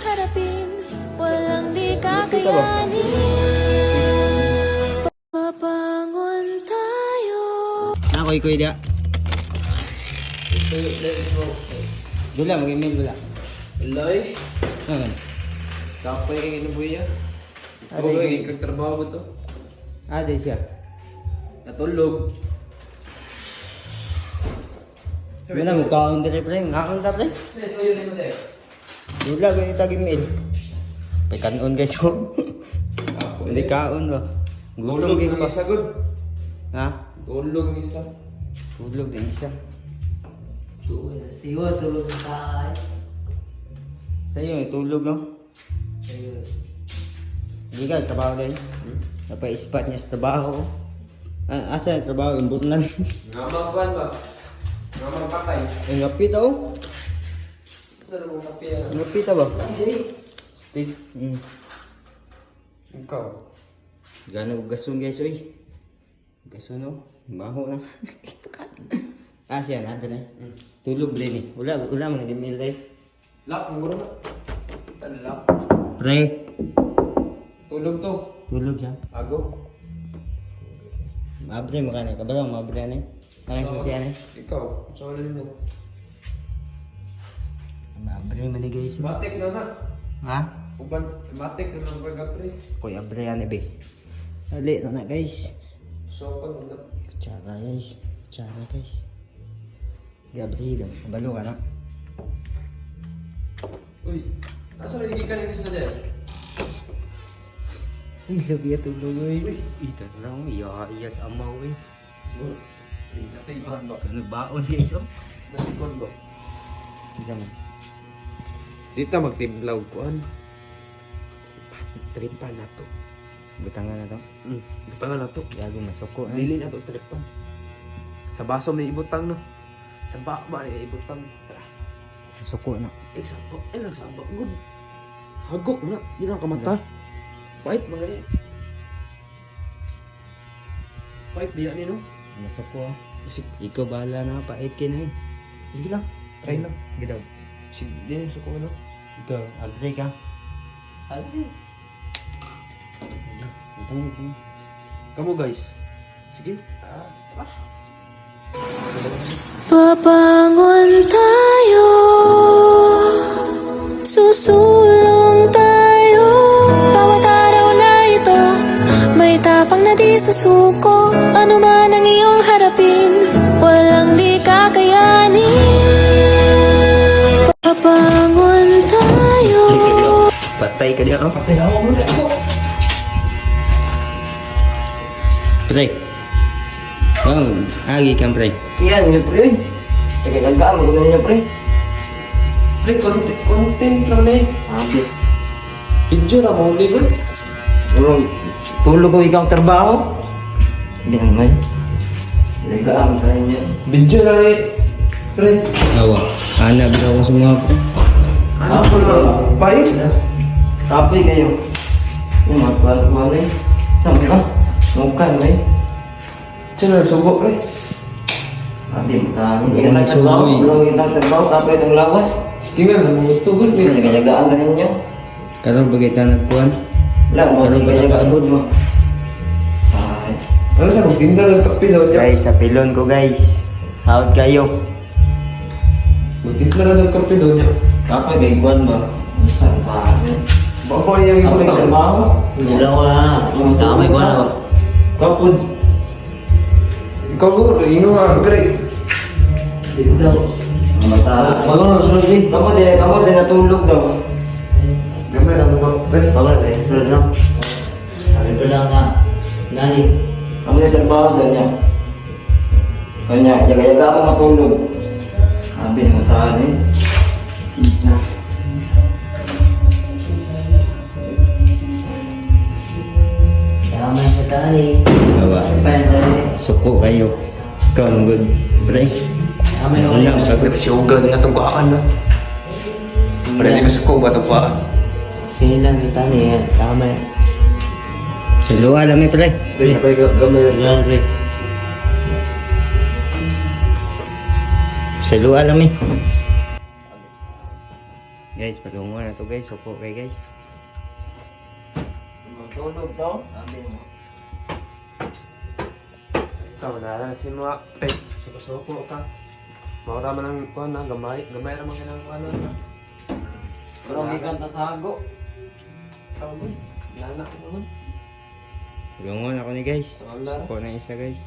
harapin, walang di kakayanin. Papangon tayo. Nakoy dia. Dula mag-email dula. Loy, Ano? kapay kay kinubuya. Aray, Ako kay- kay trabaho to. Ade siya. Natulog. Wala mo kaon dire pre, ngaon ta pre. Ito yun mo deh. Dula ko itag email. Pay kanon guys ko. Hindi kaon ba. Gutom Tulog kay ko ng ba? isa good. Ha? Tulog ng isa. Tulog din isa. Tuloy na siwa, tulog na tayo. Sa'yo, tulog no? Ayun. Hindi ka, trabaho dahil. Napa-ispat niya sa trabaho. Asa yung trabaho? Imbot na rin. Ngamang kuan ba? Ngamang patay. Ang ngapit ako. Saan mo kapya? Ngapit ba? Steve, ikaw. Gana ko gasun guys, oy. Gasun no? Baho na. Siya na, dali. Tulog din eh. Wala mo nag-email dahil. Lak, ang guro na. Talak. Pre. Tulog to. Tulog siya. Ago. Mabre mo ka na. Kabalo, mabre na eh. Ano siya na eh. Ikaw, saan na mo? Mabre mo ni guys. Matik na na. Ha? Uban, matik na ng pagkapre. Koy abre yan eh be. Dali na guys. So, pag na. Kutsara guys. Kutsara guys. Gabriel, kabalo ka na. Uy, asa na igikan yung isla dyan? Ay, sabi ito tulog eh. Ito lang, iya sa amaw eh. Natiban ba? Ano baon guys oh. Natiban ba? Diyan. Dito magtimlaw kuan. Tripan na to. Butangan na to. Butangan na to. Gago masuko eh. Dili na to tripan. Sa baso may ibutang no. Sa baba may ibutang. Masuko na. Sa baba. Lang sa baba. Good. Hagok na. Yun ang kamata. Pahit mga yan. Pahit biya ni no. Masuko ah. Sige, Ikaw bahala na, pait ka na eh. sige lang. Try lang. Gidaw. Sige, di na suko ano. Ikaw, agree ka? Ano? Ito. Kamu guys. Sige. Papangon tayo, susulong tayo. Bawat araw na ito, may tapang na di susuko. Ano man ang iyong harapin, walang di kakayanin. Papangon tayo. Patay ka diyan oh. Patay ako muna ako. Pre. Oh, agi kang pre. Yan, yun pre. Tagagagaan mo ganyan pre. Pre, content lang na eh. Abi. Video na mo ulit. Tulog. Tulog ko ikaw trabaho. Hindi naman. Tagagagaan mo ganyan. Video na eh. Pre. Awa. Anak daw ako semua pre. Ako na. Pahit. Kapoy kayo. Yung mga kuwan eh. Saan ka? Mukan eh. Sino subo pre? Abi, matangin. Hindi Hindi ka ka trabaho. nagsubo eh. Tulog kita trabaho. Kapoy itong lawas. Tingnan na mo tugod Hindi eh. nagayagaan na ninyo. Karon bagay nagkuan. Wala, mo Pero hindi ba kayagaan napagod? mo. Ay. Ano siya? Magtinda ng kape daw niya. Guys, sa pilon ko guys. Hawad kayo. Magtinda na ng kape daw niya. Kapoy kay kuwan ba? Saan ka? Baka yung Kapoy ibutang. trabaho. Dalawa ko na. Damay ko na. Kapod. Ikaw guro, ingo nga, great. Dito daw. Mata. Bago na, sunod din. Kamu din natulog daw. Gamay na mo ba? Bago na, sunod lang. Sabi ko lang na, nani. Kamu din trabaho daw niya. Kanya, yaga-yaga mo matulog. Sabi, mataan eh. Sina. Damay sa tali. Awa. Payan tali. Suko kayo. Ikaw ang good. Pre. Damay ko Wala, na. Sabi si Uga na itong kuhaan na. Pero hindi ko suko ba itong kuhaan? Silang sa tali. Damay. Sa luwa lang eh pre. Pre, gamay. Yan, pre. Sa luwa lang eh. Guys, palungo na to guys. Upo kay guys. Matulog daw. Sabi mo. Ikaw na si mga suko-suko ka. Maura man ang kuan na gamay ra man kanang kuan na. Pero may kanta sa hago. Ikaw mo. Nana ko naman. Palungo na ako ni guys. Wala. Upo na isa guys.